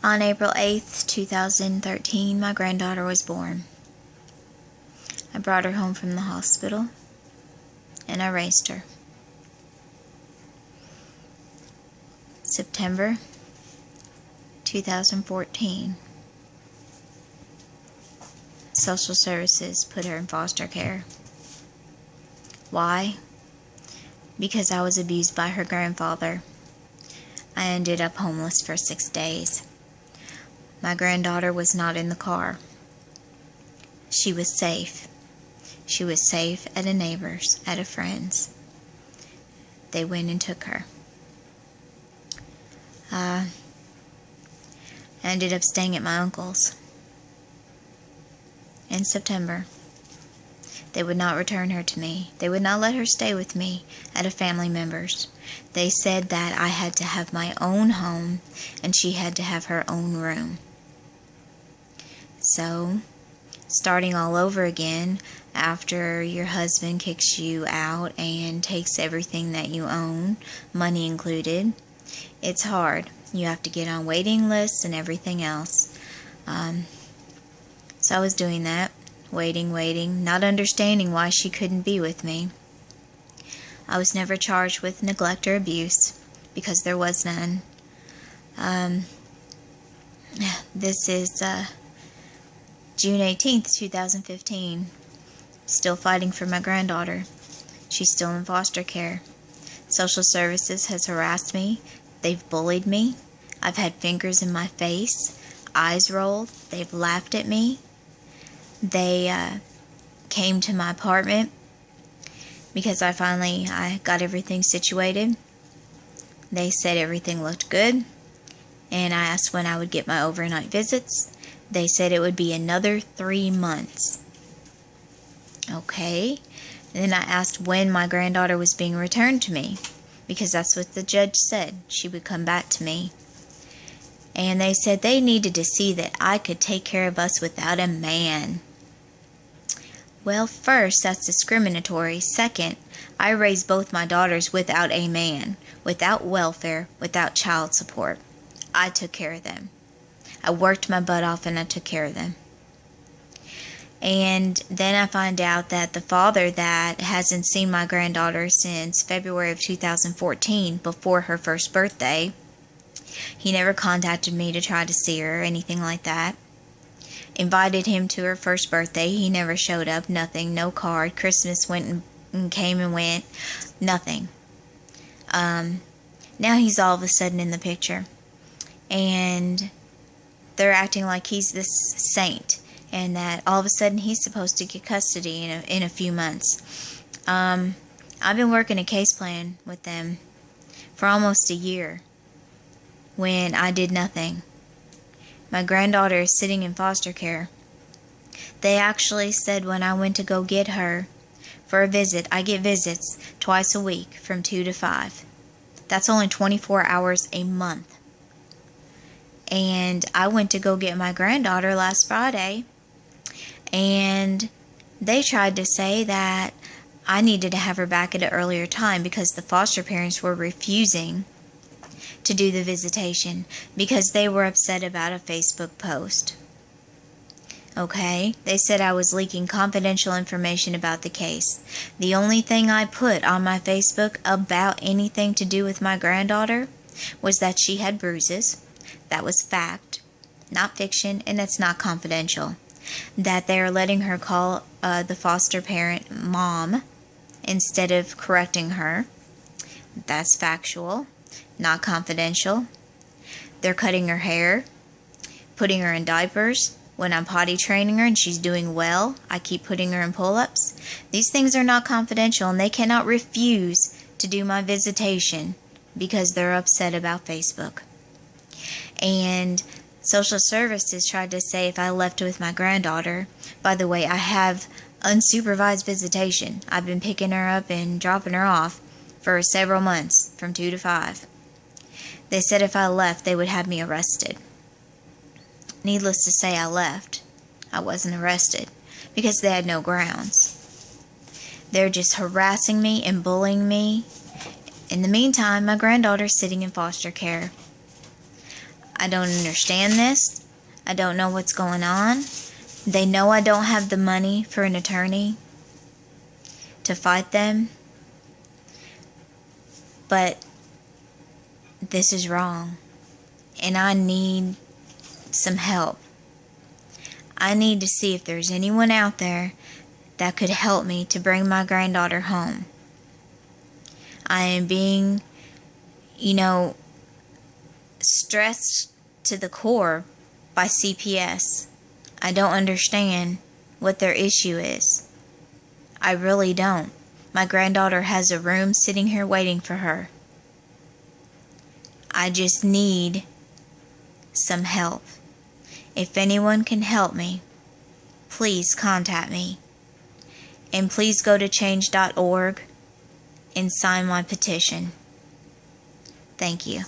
On April 8th, 2013, my granddaughter was born. I brought her home from the hospital, and I raised her. September 2014, social services put her in foster care. Why? Because I was abused by her grandfather. I ended up homeless for 6 days. My granddaughter was not in the car. She was safe. She was safe at a neighbor's, at a friend's. They went and took her. I ended up staying at my uncle's in September. They would not return her to me. They would not let her stay with me at a family member's. They said that I had to have my own home and she had to have her own room. So, starting all over again after your husband kicks you out and takes everything that you own, money included, it's hard. You have to get on waiting lists and everything else. So I was doing that, waiting, not understanding why she couldn't be with me. I was never charged with neglect or abuse because there was none. This is June 18th, 2015. Still fighting for my granddaughter. She's still in foster care. Social services has harassed me. They've bullied me. I've had fingers in my face, eyes rolled. They've laughed at me. They came to my apartment because I got everything situated. They said everything looked good, and I asked when I would get my overnight visits. They said it would be another 3 months. Okay. And then I asked when my granddaughter was being returned to me, because that's what the judge said. She would come back to me. And they said they needed to see that I could take care of us without a man. Well, first, that's discriminatory. Second, I raised both my daughters without a man, without welfare, without child support. I took care of them. I worked my butt off and I took care of them. And then I find out that the father that hasn't seen my granddaughter since February of 2014, before her first birthday, he never contacted me to try to see her or anything like that. Invited him to her first birthday. He never showed up. Nothing. No card. Christmas went and came and went. Nothing. Now he's all of a sudden in the picture. And they're acting like he's this saint. And that all of a sudden he's supposed to get custody in a few months. I've been working a case plan with them for almost a year when I did nothing. My granddaughter is sitting in foster care. They actually said when I went to go get her for a visit, I get visits twice a week from 2 to 5. That's only 24 hours a month. And I went to go get my granddaughter last Friday, and they tried to say that I needed to have her back at an earlier time because the foster parents were refusing to do the visitation because they were upset about a Facebook post. Okay, they said I was leaking confidential information about the case. The only thing I put on my Facebook about anything to do with my granddaughter was that she had bruises. That was fact, not fiction, and that's not confidential. That they are letting her call the foster parent mom instead of correcting her. That's factual, not confidential. They're cutting her hair, putting her in diapers. When I'm potty training her and she's doing well, I keep putting her in pull-ups. These things are not confidential, and they cannot refuse to do my visitation because they're upset about Facebook. And social services tried to say if I left with my granddaughter, by the way, I have unsupervised visitation. I've been picking her up and dropping her off for several months, from 2 to 5. They said if I left, they would have me arrested. Needless to say, I left. I wasn't arrested because they had no grounds. They're just harassing me and bullying me. In the meantime, my granddaughter's sitting in foster care. I don't understand this. I don't know what's going on. They know I don't have the money for an attorney to fight them. But this is wrong. And I need some help. I need to see if there's anyone out there that could help me to bring my granddaughter home. I am being, stressed to the core by CPS. I don't understand what their issue is. I really don't. My granddaughter has a room sitting here waiting for her. I just need some help. If anyone can help me, please contact me. And please go to change.org and sign my petition. Thank you.